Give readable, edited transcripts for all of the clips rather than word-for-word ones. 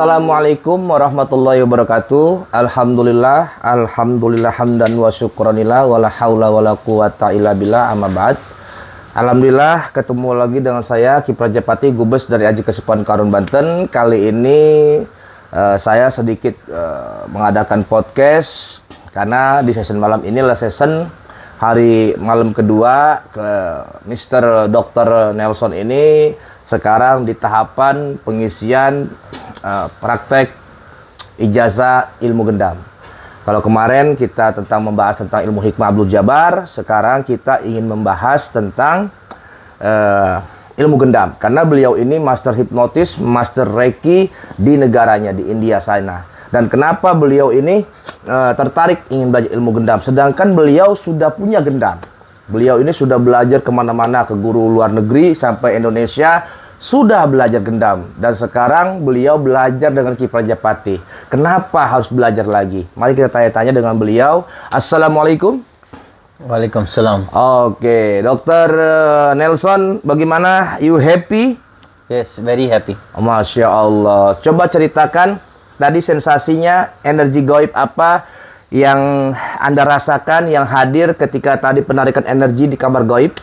Assalamualaikum warahmatullahi wabarakatuh. Alhamdulillah hamdan wa syukranillah wala haula wala quwata illa billah, amma ba'd. Alhamdulillah ketemu lagi dengan saya Ki Prajapati, Gubes dari Aji Kesupan Karun Banten. Kali ini saya sedikit mengadakan podcast karena di sesi malam inilah sesi hari malam kedua ke Mr. Dr. Nelson ini sekarang di tahapan pengisian praktek ijazah ilmu gendam. Kalau kemarin kita membahas tentang ilmu hikmah Abdul Jabbar, sekarang kita ingin membahas tentang ilmu gendam. Karena beliau ini master hipnotis, master reiki di negaranya, di India sana. Dan kenapa beliau ini tertarik ingin belajar ilmu gendam, sedangkan beliau sudah punya gendam. Beliau ini sudah belajar kemana-mana, ke guru luar negeri sampai Indonesia, sudah belajar gendam. Dan sekarang beliau belajar dengan Ki Prajapati. Kenapa harus belajar lagi? Mari kita tanya-tanya dengan beliau. Assalamualaikum. Waalaikumsalam. Oke, Dr. Nelson, bagaimana? You happy? Yes, very happy. Masya Allah. Coba ceritakan tadi sensasinya, energi gaib apa yang Anda rasakan, yang hadir ketika tadi penarikan energi di kamar gaib?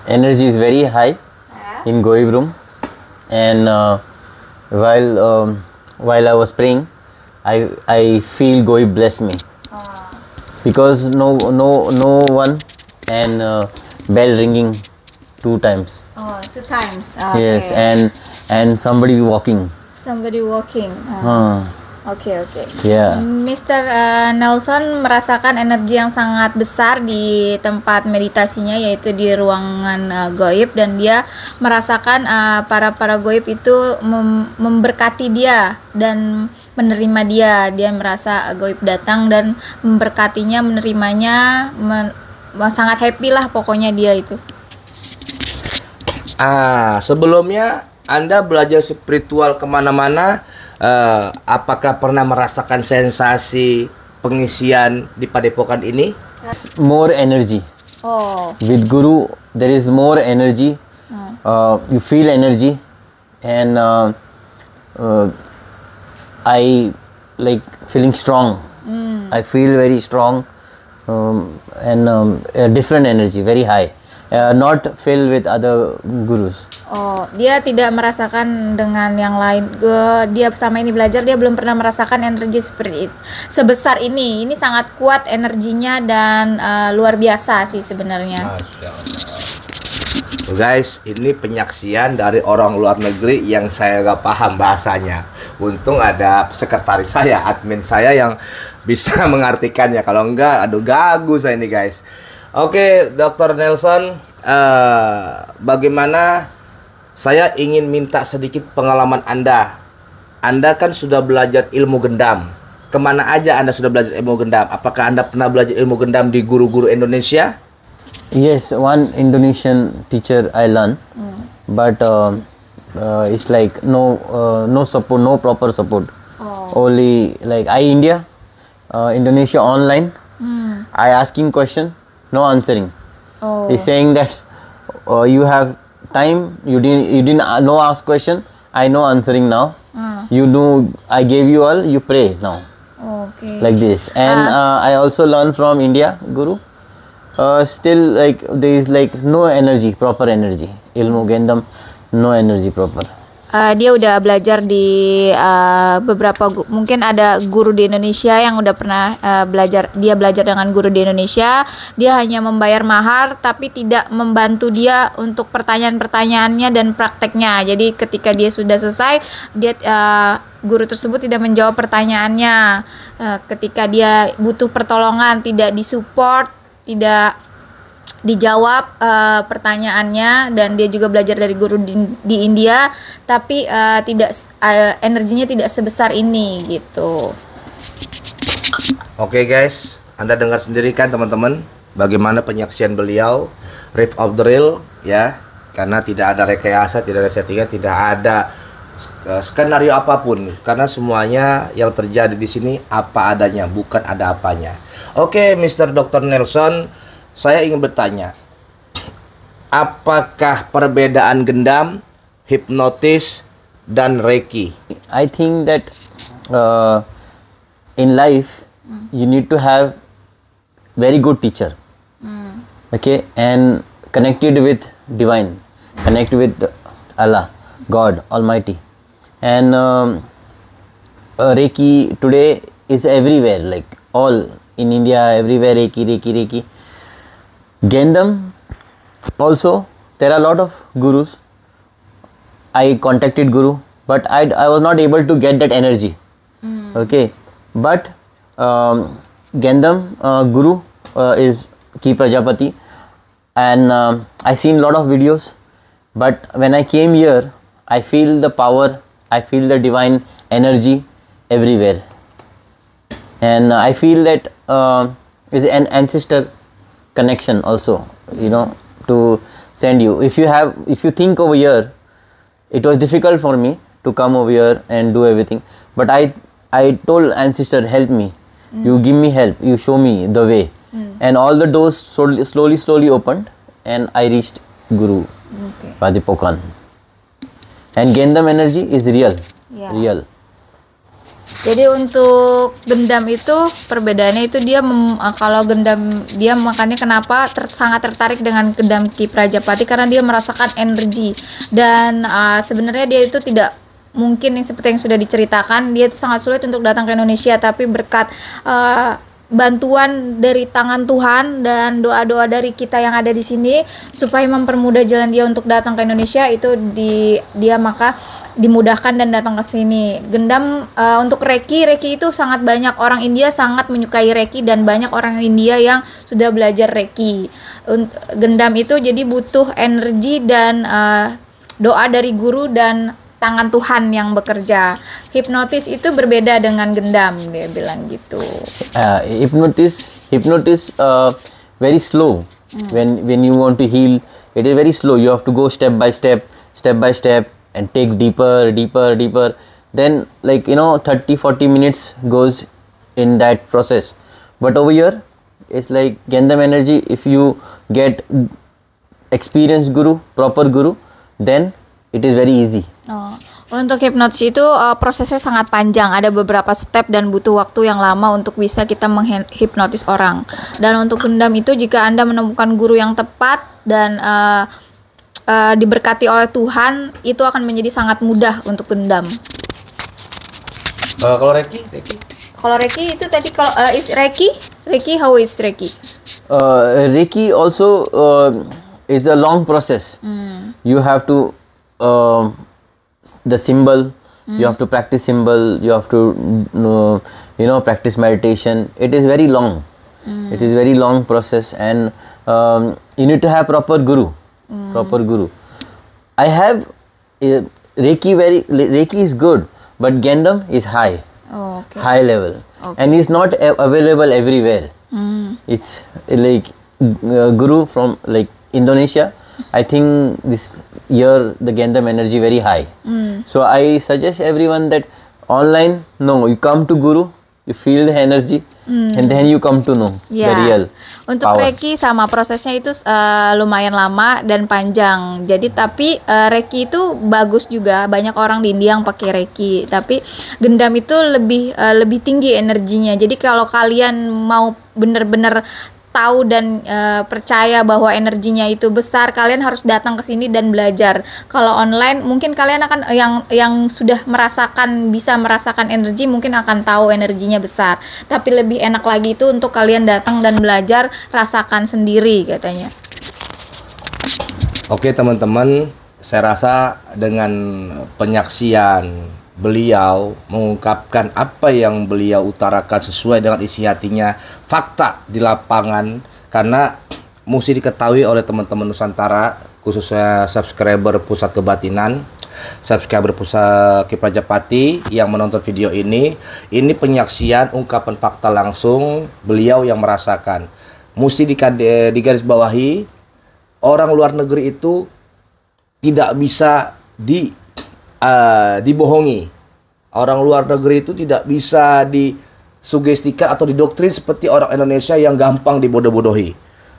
Energy is very high in Goib room, and while I was praying, I feel Goib bless me because no one, and bell ringing 2 times. Oh, 2 times. Okay. Yes, and somebody walking. Somebody walking. Oke. Yeah. Mr. Nelson merasakan energi yang sangat besar di tempat meditasinya, yaitu di ruangan gaib, dan dia merasakan para gaib itu memberkati dia dan menerima dia. Dia merasa gaib datang dan memberkatinya, menerimanya, sangat happy lah pokoknya dia itu. Sebelumnya Anda belajar spiritual kemana-mana, apakah pernah merasakan sensasi pengisian di padepokan ini? More energy. Oh. With Guru, there is more energy. You feel energy, and I like feeling strong. I feel very strong, and a different energy, very high. Not filled with other gurus. Oh, dia tidak merasakan dengan yang lain. Dia selama ini belajar, dia belum pernah merasakan energi seperti itu, sebesar ini. Ini sangat kuat energinya dan luar biasa sih sebenarnya. Masya Allah. Guys, ini penyaksian dari orang luar negeri yang saya gak paham bahasanya. Untung ada sekretaris saya, admin saya yang bisa mengartikannya. Kalau enggak, aduh gagu saya ini guys. Oke, Dr. Nelson, bagaimana? Saya ingin minta sedikit pengalaman Anda. Anda kan sudah belajar ilmu gendam. Kemana aja Anda sudah belajar ilmu gendam? Apakah Anda pernah belajar ilmu gendam di guru-guru Indonesia? Yes, one Indonesian teacher I learned, but it's like no support, no proper support. Only like Indonesia online. I asking question, no answering. He's saying that you have time, you didn't no ask question, I know answering now. You know, I gave you all, you pray now. Okay. Like this. And I also learned from India Guru. Still like there is like no energy, proper energy. Ilmu gendam, no energy proper. Dia udah belajar di beberapa, mungkin ada guru di Indonesia yang udah pernah belajar. Dia belajar dengan guru di Indonesia. Dia hanya membayar mahar, tapi tidak membantu dia untuk pertanyaan-pertanyaannya dan prakteknya. Jadi ketika dia sudah selesai, dia guru tersebut tidak menjawab pertanyaannya. Ketika dia butuh pertolongan, tidak disupport, tidak dijawab pertanyaannya. Dan dia juga belajar dari guru di India, tapi energinya tidak sebesar ini gitu. Oke guys, Anda dengar sendiri kan teman-teman, bagaimana penyaksian beliau, riff of the real ya, karena tidak ada rekayasa, tidak ada settingan, tidak ada skenario apapun, karena semuanya yang terjadi di sini apa adanya, bukan ada apanya. Oke, Mr. Dr. Nelson, saya ingin bertanya, apakah perbedaan gendam, hipnotis, dan reiki? I think that in life you need to have very good teacher. Okay, and connected with divine, connect with Allah, God Almighty, and Reiki today is everywhere, like all in India, everywhere Reiki. Gendam also, there are a lot of gurus. I contacted Guru, but I was not able to get that energy. Okay, but Gendam Guru is Ki Prajapati, and I seen lot of videos, but when I came here, I feel the power, I feel the divine energy everywhere, and I feel that is an ancestor connection also, you know, to send you. If you think over here, it was difficult for me to come over here and do everything, but I told ancestor, help me, you give me help, you show me the way, and all the doors slowly opened, and I reached Guru Padipokan. And Gendam energy is real. Real. Jadi untuk gendam itu perbedaannya itu dia kalau gendam dia makanya kenapa sangat tertarik dengan gendam Ki Prajapati karena dia merasakan energi dan sebenarnya dia itu tidak mungkin yang seperti yang sudah diceritakan, dia itu sangat sulit untuk datang ke Indonesia, tapi berkat bantuan dari tangan Tuhan dan doa-doa dari kita yang ada di sini supaya mempermudah jalan dia untuk datang ke Indonesia, itu dia maka dimudahkan dan datang ke sini. Gendam untuk Reiki itu sangat banyak orang India sangat menyukai Reiki dan banyak orang India yang sudah belajar Reiki. Gendam itu jadi butuh energi dan doa dari guru dan tangan Tuhan yang bekerja. Hipnotis itu berbeda dengan gendam, dia bilang gitu. Hypnotis very slow. When you want to heal, it is very slow. You have to go step by step, and take deeper. Then, like, you know, 30-40 minutes goes in that process. But over here, it's like Gendam energy. If you get experienced guru, proper guru, then it is very easy. Untuk hipnotis itu prosesnya sangat panjang, ada beberapa step dan butuh waktu yang lama untuk bisa kita menghipnotis orang. Dan untuk gendam itu jika Anda menemukan guru yang tepat dan diberkati oleh Tuhan, itu akan menjadi sangat mudah untuk gendam. Kalau Reiki? Kalau Reiki itu tadi kalau is Reiki, how is Reiki? Reiki also is a long process. You have to the symbol, you have to practice symbol, you have to practice meditation. It is very long. It is very long process, and you need to have proper guru. I have Reiki is good, but Gendam is high. High level, and it's not available everywhere. It's like guru from like Indonesia. I think this year the Gendam energy very high. So I suggest everyone that online, no, you come to guru, you feel the energy, and then you come to know the real Untuk power. Reiki sama prosesnya itu lumayan lama dan panjang. Jadi tapi Reiki itu bagus juga. Banyak orang di India yang pakai Reiki. Tapi gendam itu lebih tinggi energinya. Jadi kalau kalian mau benar-benar tahu dan percaya bahwa energinya itu besar, kalian harus datang ke sini dan belajar. Kalau online mungkin kalian akan yang sudah bisa merasakan energi mungkin akan tahu energinya besar. Tapi lebih enak lagi itu untuk kalian datang dan belajar, rasakan sendiri katanya. Oke teman-teman, saya rasa dengan penyaksian beliau mengungkapkan apa yang beliau utarakan sesuai dengan isi hatinya, fakta di lapangan, karena mesti diketahui oleh teman-teman Nusantara, khususnya subscriber Pusat Kebatinan, subscriber Pusat Ki Prajapati yang menonton video ini penyaksian ungkapan fakta langsung beliau yang merasakan. Mesti digarisbawahi, orang luar negeri itu tidak bisa dibohongi. Orang luar negeri itu tidak bisa disugestikan atau didoktrin seperti orang Indonesia yang gampang dibodoh-bodohi.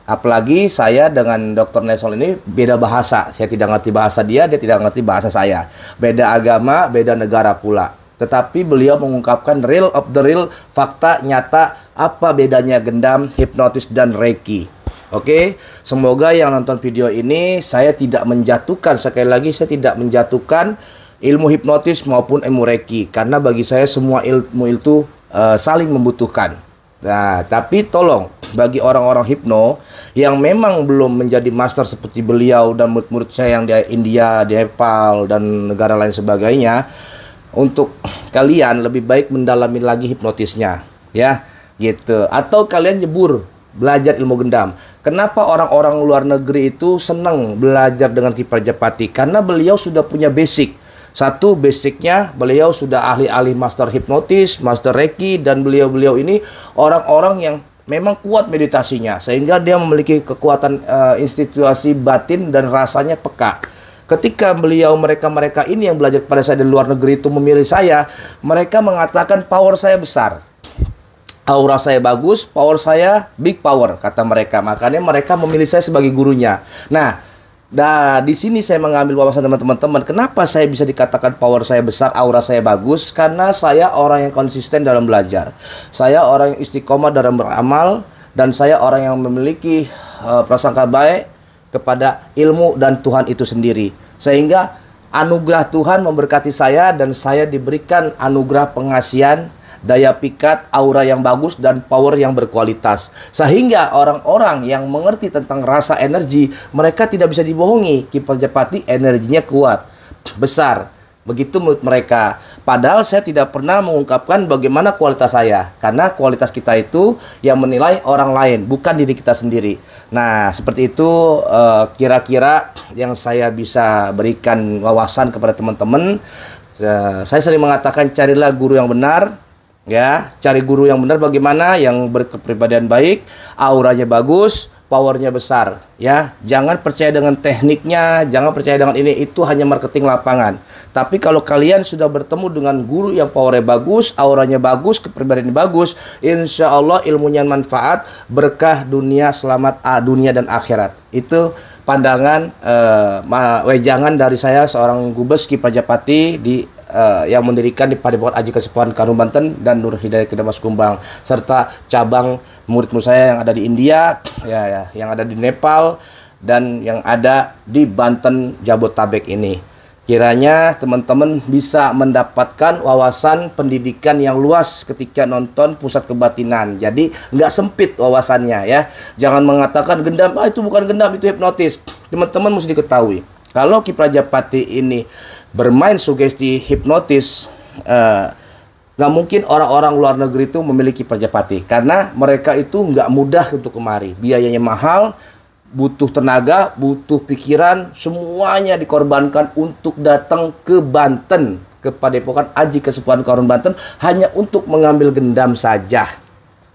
Apalagi saya dengan Dr. Nelson ini beda bahasa. Saya tidak ngerti bahasa dia tidak ngerti bahasa saya. Beda agama, beda negara pula. Tetapi beliau mengungkapkan real of the real, fakta nyata apa bedanya gendam, hipnotis, dan reiki. Oke, semoga yang nonton video ini, saya tidak menjatuhkan, sekali lagi saya tidak menjatuhkan ilmu hipnotis maupun ilmu reiki. Karena bagi saya semua ilmu itu saling membutuhkan. Nah, tapi tolong bagi orang-orang hipno yang memang belum menjadi master seperti beliau dan murid-murid saya yang di India, di Nepal, dan negara lain sebagainya, untuk kalian lebih baik mendalami lagi hipnotisnya, ya, gitu. Atau kalian jebur belajar ilmu gendam. Kenapa orang-orang luar negeri itu senang belajar dengan Ki Prajapati? Karena beliau sudah punya basic. Satu, basicnya beliau sudah ahli-ahli master hipnotis, master reiki, dan beliau-beliau ini orang-orang yang memang kuat meditasinya, sehingga dia memiliki kekuatan institusi batin dan rasanya peka. Ketika mereka ini yang belajar pada saya di luar negeri itu memilih saya, mereka mengatakan power saya besar, aura saya bagus, power saya big power, kata mereka. Makanya mereka memilih saya sebagai gurunya. Nah, di sini saya mengambil wawasan teman-teman. Kenapa saya bisa dikatakan power saya besar, aura saya bagus? Karena saya orang yang konsisten dalam belajar. Saya orang yang istiqomah dalam beramal, dan saya orang yang memiliki prasangka baik kepada ilmu dan Tuhan itu sendiri. Sehingga anugerah Tuhan memberkati saya, dan saya diberikan anugerah pengasihan, daya pikat, aura yang bagus, dan power yang berkualitas. Sehingga orang-orang yang mengerti tentang rasa energi, mereka tidak bisa dibohongi. Ki Prajapati energinya kuat, besar. Begitu menurut mereka. Padahal saya tidak pernah mengungkapkan bagaimana kualitas saya. Karena kualitas kita itu yang menilai orang lain, bukan diri kita sendiri. Nah, seperti itu kira-kira yang saya bisa berikan wawasan kepada teman-teman. Saya sering mengatakan carilah guru yang benar. Ya, cari guru yang benar bagaimana, yang berkepribadian baik, auranya bagus, powernya besar. Ya, jangan percaya dengan tekniknya, jangan percaya dengan ini, itu hanya marketing lapangan. Tapi kalau kalian sudah bertemu dengan guru yang powernya bagus, auranya bagus, kepribadiannya bagus, insya Allah ilmunya manfaat, berkah dunia, selamat dunia dan akhirat. Itu pandangan wejangan dari saya, seorang Gubes Ki Prajapati yang mendirikan di Padepokan Aji Kesepuhan Karum Banten dan Nur Hidayat Kedamas Kumbang, serta cabang murid-murid saya yang ada di India, yang ada di Nepal, dan yang ada di Banten Jabotabek ini. Kiranya teman-teman bisa mendapatkan wawasan pendidikan yang luas ketika nonton Pusat Kebatinan. Jadi nggak sempit wawasannya, ya. Jangan mengatakan gendam, itu bukan gendam, itu hipnotis. Teman-teman mesti diketahui, kalau Ki Prajapati ini bermain sugesti hipnotis, nggak mungkin orang-orang luar negeri itu memiliki Prajapati, karena mereka itu nggak mudah untuk kemari. Biayanya mahal, butuh tenaga, butuh pikiran, semuanya dikorbankan untuk datang ke Banten, ke Padepokan Aji Kesepuhan Karum Banten, hanya untuk mengambil gendam saja.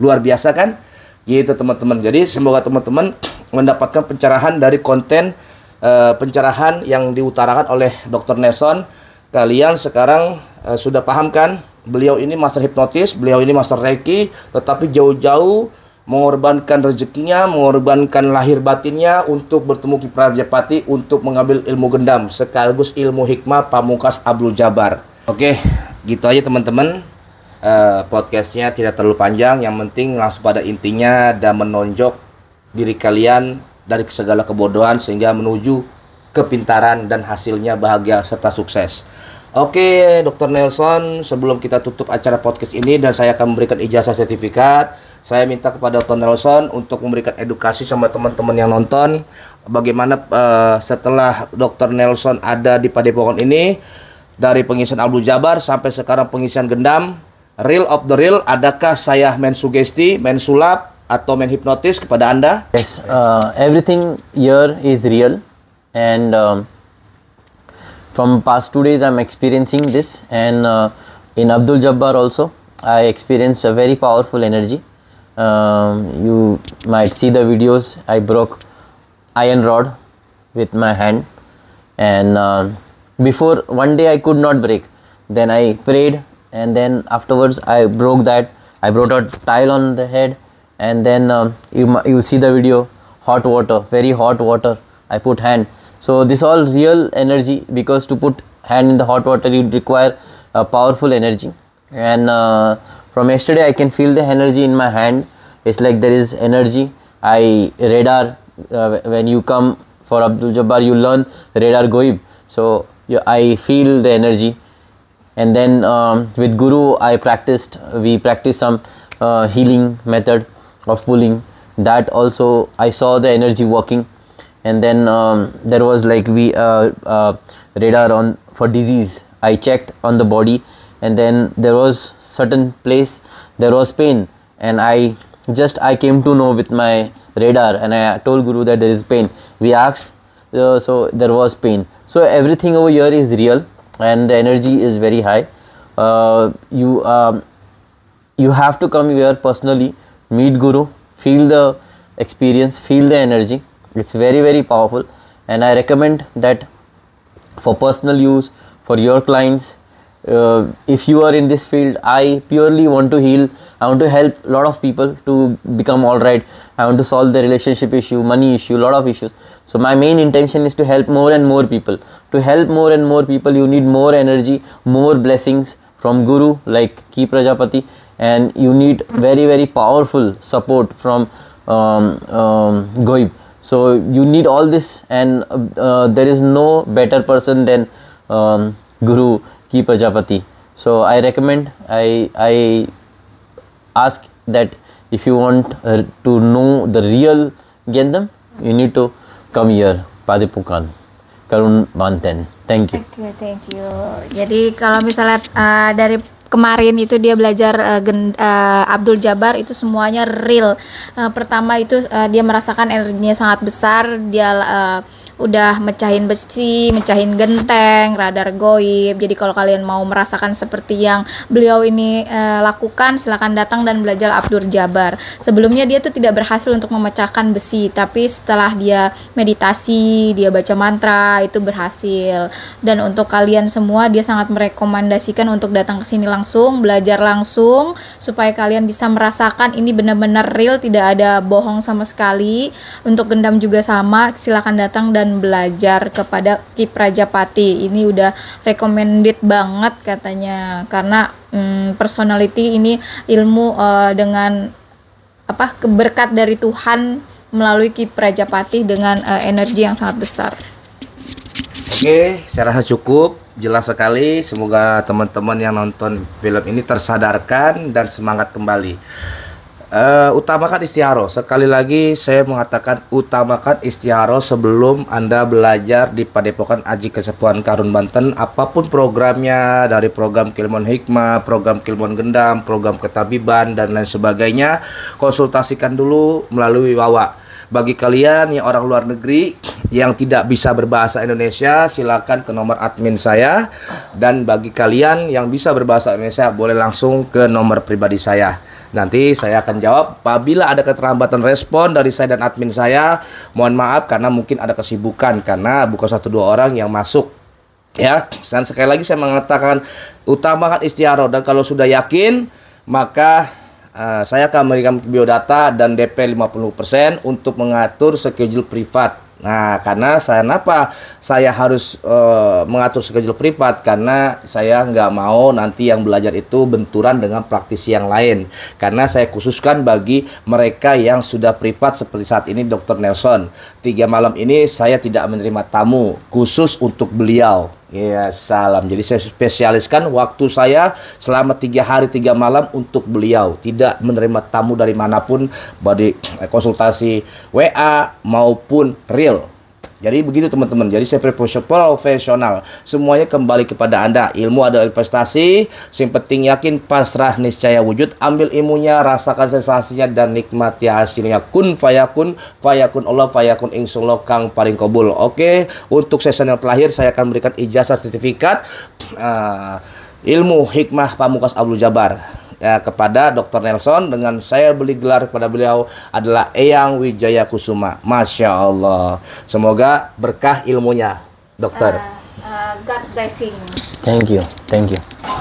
Luar biasa kan? Gitu teman-teman. Jadi semoga teman-teman mendapatkan pencerahan dari konten pencerahan yang diutarakan oleh Dr. Nelson. Kalian sekarang sudah paham kan? Beliau ini master hipnotis, beliau ini master reiki, tetapi jauh-jauh mengorbankan rezekinya, mengorbankan lahir batinnya untuk bertemu Ki Prajapati, untuk mengambil ilmu gendam sekaligus ilmu hikmah Pamungkas Abdul Jabbar. Oke, gitu aja teman-teman. Podcastnya tidak terlalu panjang, yang penting langsung pada intinya dan menonjok diri kalian dari segala kebodohan sehingga menuju kepintaran dan hasilnya bahagia serta sukses. Oke, Dr. Nelson, sebelum kita tutup acara podcast ini dan saya akan memberikan ijazah sertifikat, saya minta kepada Dr. Nelson untuk memberikan edukasi sama teman-teman yang nonton. Bagaimana setelah Dr. Nelson ada di Padepokan ini, dari pengisian Abdul Jabbar sampai sekarang pengisian gendam, real of the real, adakah saya main sugesti, main sulap, atau main hipnotis kepada Anda? Yes, everything here is real, and from past 2 days I'm experiencing this, and in Abdul Jabbar also I experienced a very powerful energy. You might see the videos. I broke iron rod with my hand, and before one day I could not break. Then I prayed, and then afterwards I broke that. I brought a tile on the head, and then you see the video. hot water, very hot water. I put hand. So this all real energy, because to put hand in the hot water you require a powerful energy. And from yesterday I can feel the energy in my hand. It's like there is energy. I radar, when you come for Abdul Jabbar you learn radar Goib. So I feel the energy. And then with Guru we practiced some healing method of pulling. That also I saw the energy working. And then there was like radar on for disease. I checked on the body, and then there was certain place there was pain, and I came to know with my radar, and I told Guru that there is pain. We asked, so there was pain. So everything over here is real, and the energy is very high. You have to come here personally, meet Guru, feel the experience, feel the energy. It's very, very powerful, and I recommend that for personal use, for your clients. If you are in this field, I purely want to heal. I want to help a lot of people to become alright. I want to solve the relationship issue, money issue, lot of issues. So my main intention is to help more and more people. To help more and more people, you need more energy, more blessings from Guru like Ki Prajapati, and you need very, very powerful support from Goib. So you need all this, and there is no better person than Guru Ki Prajapati. So I recommend, I ask that if you want to know the real Gendam, you need to come here, Padepokan, Karun Banten. Thank you. Oke, thank you. Jadi kalau misalnya dari kemarin itu dia belajar Abdul Jabbar, itu semuanya real. Pertama itu dia merasakan energinya sangat besar. Dia udah mecahin besi, mecahin genteng, radar goib. Jadi kalau kalian mau merasakan seperti yang beliau ini lakukan, silakan datang dan belajar Abdul Jabbar. Sebelumnya dia tuh tidak berhasil untuk memecahkan besi, tapi setelah dia meditasi, dia baca mantra, itu berhasil. Dan untuk kalian semua, dia sangat merekomendasikan untuk datang ke sini langsung, belajar langsung, supaya kalian bisa merasakan ini benar-benar real, tidak ada bohong sama sekali. Untuk gendam juga sama, silakan datang dan belajar kepada Ki Prajapati. Ini udah recommended banget katanya, karena personality ini ilmu dengan berkat dari Tuhan melalui Ki Prajapati dengan energi yang sangat besar. Oke, saya rasa cukup jelas sekali. Semoga teman-teman yang nonton film ini tersadarkan dan semangat kembali. Utamakan istiharoh. Sekali lagi saya mengatakan utamakan istiharoh sebelum Anda belajar di Padepokan Aji Kesepuhan Karun Banten. Apapun programnya, dari program Kilmon Hikmah, program Kilmon Gendam, program ketabiban dan lain sebagainya, konsultasikan dulu melalui Wawa. Bagi kalian yang orang luar negeri yang tidak bisa berbahasa Indonesia, silakan ke nomor admin saya. Dan bagi kalian yang bisa berbahasa Indonesia, boleh langsung ke nomor pribadi saya. Nanti saya akan jawab. Apabila ada keterlambatan respon dari saya dan admin saya, mohon maaf karena mungkin ada kesibukan, karena bukan 1-2 orang yang masuk. Ya, dan sekali lagi saya mengatakan utamakan istiharoh, dan kalau sudah yakin maka saya akan memberikan biodata dan DP 50% untuk mengatur schedule privat. Nah, karena kenapa saya harus mengatur schedule privat? Karena saya nggak mau nanti yang belajar itu benturan dengan praktisi yang lain. Karena saya khususkan bagi mereka yang sudah privat seperti saat ini Dr. Nelson. 3 malam ini saya tidak menerima tamu, khusus untuk beliau. Ya, salam. Jadi saya spesialiskan waktu saya selama 3 hari 3 malam untuk beliau. Tidak menerima tamu dari manapun, baik konsultasi WA maupun real. Jadi begitu teman-teman. Jadi saya profesional. Semuanya kembali kepada Anda. Ilmu adalah investasi. Yang penting yakin, pasrah, niscaya wujud. Ambil ilmunya, rasakan sensasinya, dan nikmati hasilnya. Kun fayakun, fayakun Allah, fayakun insyaallah kang paling kabul. Oke, untuk sesi yang terakhir saya akan memberikan ijazah sertifikat ilmu hikmah Pamungkas Abdul Jabbar. Ya, kepada Dr. Nelson, dengan saya beli gelar kepada beliau adalah Eyang Wijaya Kusuma. Masya Allah. Semoga berkah ilmunya, dokter. God blessing. Thank you.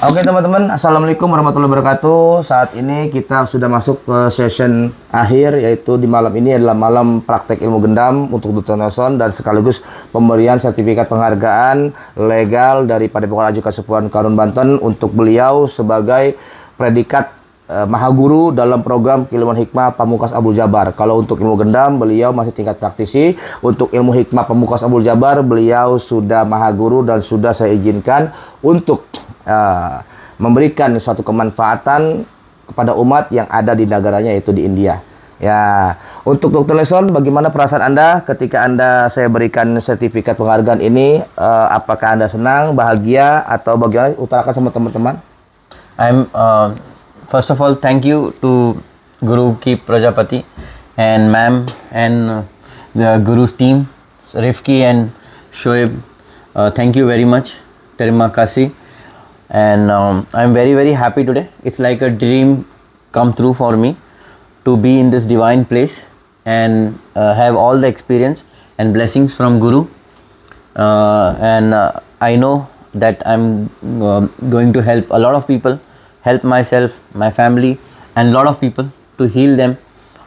Oke teman-teman, assalamualaikum warahmatullahi wabarakatuh. Saat ini kita sudah masuk ke session akhir, yaitu di malam ini adalah malam praktek ilmu gendam untuk Dr. Nelson dan sekaligus pemberian sertifikat penghargaan legal dari Padepokan Aju Kasepuhan Karun Banten untuk beliau sebagai predikat Maha Guru dalam program Keilmuan Hikmah Pamungkas Abdul Jabar. Kalau untuk ilmu gendam, beliau masih tingkat praktisi. Untuk ilmu hikmah Pamungkas Abdul Jabar, beliau sudah Maha Guru dan sudah saya izinkan untuk memberikan suatu kemanfaatan kepada umat yang ada di negaranya, yaitu di India. Ya, untuk Dr. Nelson, bagaimana perasaan Anda ketika saya berikan sertifikat penghargaan ini? Apakah Anda senang, bahagia, atau bagaimana? Utarakan sama teman-teman. First of all, thank you to Guru Ki Prajapati and ma'am and the Guru's team, Rifki and Shoaib. Thank you very much. Terima kasih. And I'm very, very happy today. It's like a dream come true for me to be in this divine place and have all the experience and blessings from Guru. And I know that I'm going to help a lot of people, help myself, my family, and a lot of people to heal them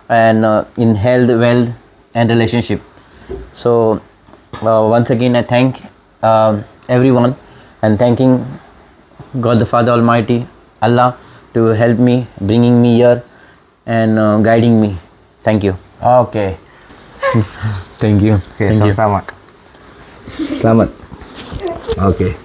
and in health, wealth, and relationship. So once again, I thank everyone and thanking God the Father Almighty, Allah, to help me, bringing me here and guiding me. Thank you. Oke. Thank you. Oke, sama-sama. Selamat. Oke.